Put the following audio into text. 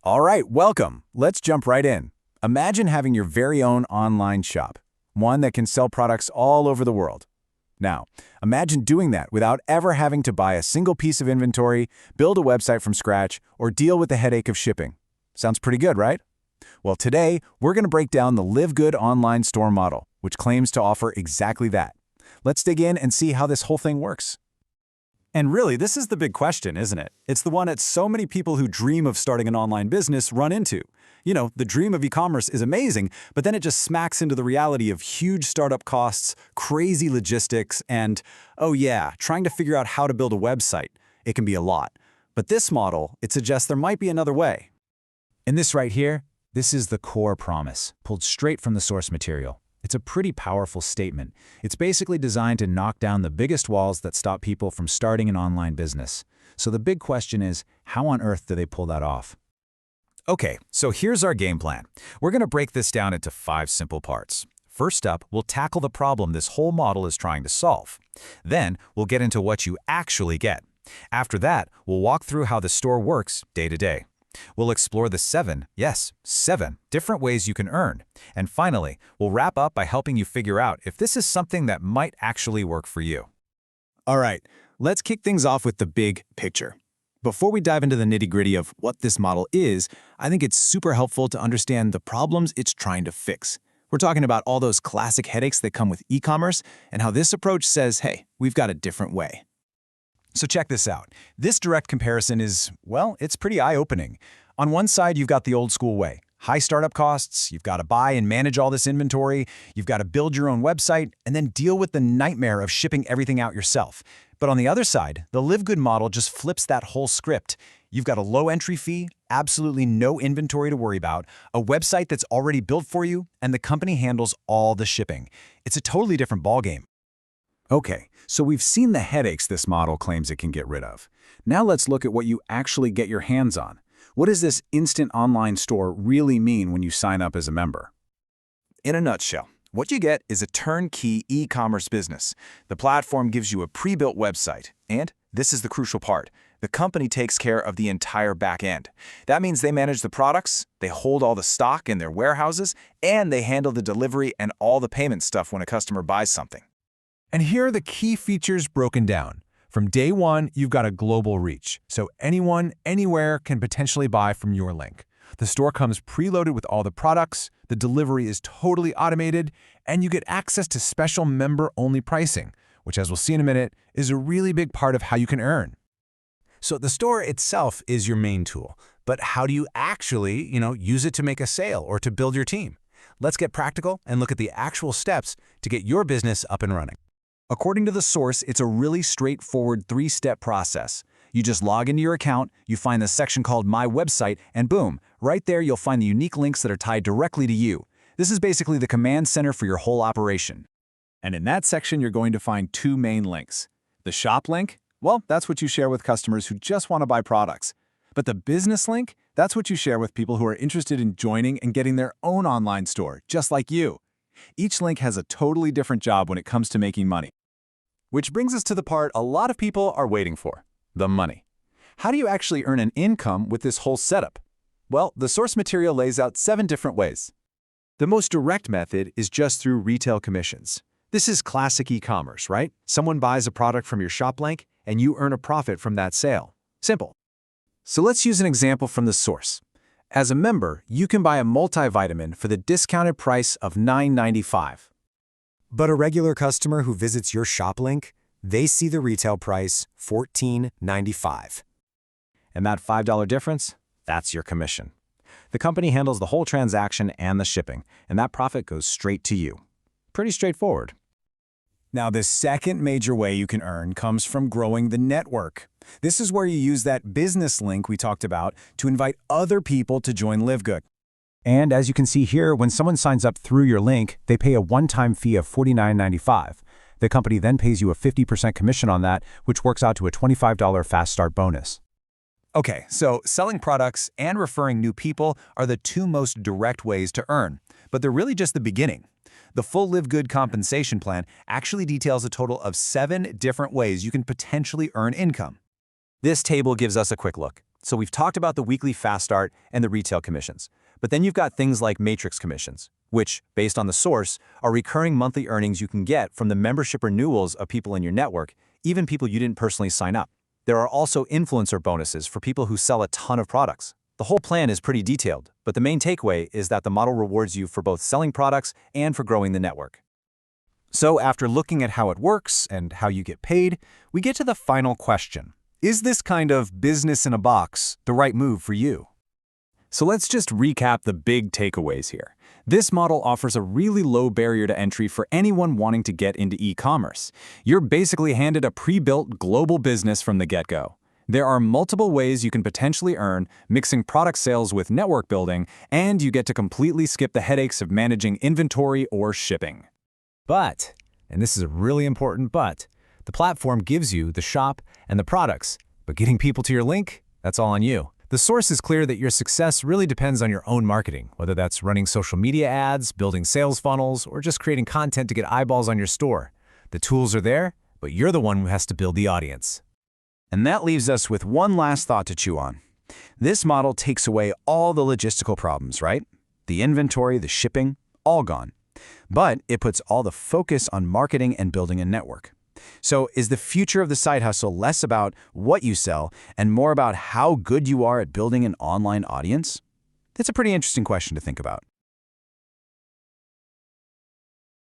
All right, welcome. Let's jump right in. Imagine having your very own online shop, one that can sell products all over the world. Now, imagine doing that without ever having to buy a single piece of inventory, build a website from scratch, or deal with the headache of shipping. Sounds pretty good, right? Well, today, we're going to break down the LiveGood online store model, which claims to offer exactly that. Let's dig in and see how this whole thing works. And really, this is the big question, isn't it? It's the one that so many people who dream of starting an online business run into. You know, the dream of e-commerce is amazing, but then it just smacks into the reality of huge startup costs, crazy logistics, and, oh yeah, trying to figure out how to build a website. It can be a lot. But this model, it suggests there might be another way. And this right here, this is the core promise, pulled straight from the source material. It's a pretty powerful statement. It's basically designed to knock down the biggest walls that stop people from starting an online business. So the big question is, how on earth do they pull that off? Okay, so here's our game plan. We're going to break this down into 5 simple parts. First up, we'll tackle the problem this whole model is trying to solve. Then, we'll get into what you actually get. After that, we'll walk through how the store works day to day. We'll explore the 7 different ways you can earn. And finally, we'll wrap up by helping you figure out if this is something that might actually work for you. All right, let's kick things off with the big picture. Before we dive into the nitty-gritty of what this model is, I think it's super helpful to understand the problems it's trying to fix. We're talking about all those classic headaches that come with e-commerce and how this approach says, hey, we've got a different way. So check this out. This direct comparison is, well, it's pretty eye-opening. On one side, you've got the old school way. High startup costs, you've got to buy and manage all this inventory, you've got to build your own website, and then deal with the nightmare of shipping everything out yourself. But on the other side, the LiveGood model just flips that whole script. You've got a low entry fee, absolutely no inventory to worry about, a website that's already built for you, and the company handles all the shipping. It's a totally different ballgame. Okay, so we've seen the headaches this model claims it can get rid of. Now let's look at what you actually get your hands on. What does this instant online store really mean when you sign up as a member? In a nutshell, what you get is a turnkey e-commerce business. The platform gives you a pre-built website, and this is the crucial part. The company takes care of the entire back end. That means they manage the products, they hold all the stock in their warehouses, and they handle the delivery and all the payment stuff when a customer buys something. And here are the key features broken down. From day one, you've got a global reach, so anyone, anywhere can potentially buy from your link. The store comes preloaded with all the products, the delivery is totally automated, and you get access to special member-only pricing, which, as we'll see in a minute, is a really big part of how you can earn. So the store itself is your main tool, but how do you actually, use it to make a sale or to build your team? Let's get practical and look at the actual steps to get your business up and running. According to the source, it's a really straightforward 3-step process. You just log into your account, you find the section called My Website, and boom, right there you'll find the unique links that are tied directly to you. This is basically the command center for your whole operation. And in that section, you're going to find 2 main links. The shop link, well, that's what you share with customers who just want to buy products. But the business link, that's what you share with people who are interested in joining and getting their own online store, just like you. Each link has a totally different job when it comes to making money. Which brings us to the part a lot of people are waiting for, the money. How do you actually earn an income with this whole setup? Well, the source material lays out 7 different ways. The most direct method is just through retail commissions. This is classic e-commerce, right? Someone buys a product from your shop link, and you earn a profit from that sale. Simple. So let's use an example from the source. As a member, you can buy a multivitamin for the discounted price of $9.95. But a regular customer who visits your shop link, they see the retail price, $14.95. And that $5 difference, that's your commission. The company handles the whole transaction and the shipping, and that profit goes straight to you. Pretty straightforward. Now, the second major way you can earn comes from growing the network. This is where you use that business link we talked about to invite other people to join LiveGood. And as you can see here, when someone signs up through your link, they pay a one-time fee of $49.95. The company then pays you a 50% commission on that, which works out to a $25 fast start bonus. Okay, so selling products and referring new people are the 2 most direct ways to earn, but they're really just the beginning. The full LiveGood compensation plan actually details a total of 7 different ways you can potentially earn income. This table gives us a quick look. So we've talked about the weekly fast start and the retail commissions. But then you've got things like matrix commissions, which, based on the source, are recurring monthly earnings you can get from the membership renewals of people in your network, even people you didn't personally sign up. There are also influencer bonuses for people who sell a ton of products. The whole plan is pretty detailed, but the main takeaway is that the model rewards you for both selling products and for growing the network. So after looking at how it works and how you get paid, we get to the final question. Is this kind of business in a box the right move for you? So let's just recap the big takeaways here. This model offers a really low barrier to entry for anyone wanting to get into e-commerce. You're basically handed a pre-built global business from the get-go. There are multiple ways you can potentially earn, mixing product sales with network building, and you get to completely skip the headaches of managing inventory or shipping. But, and this is a really important but, the platform gives you the shop and the products, but getting people to your link, that's all on you. The source is clear that your success really depends on your own marketing, whether that's running social media ads, building sales funnels, or just creating content to get eyeballs on your store. The tools are there, but you're the one who has to build the audience. And that leaves us with one last thought to chew on. This model takes away all the logistical problems, right? The inventory, the shipping, all gone. But it puts all the focus on marketing and building a network. So is the future of the side hustle less about what you sell and more about how good you are at building an online audience? That's a pretty interesting question to think about.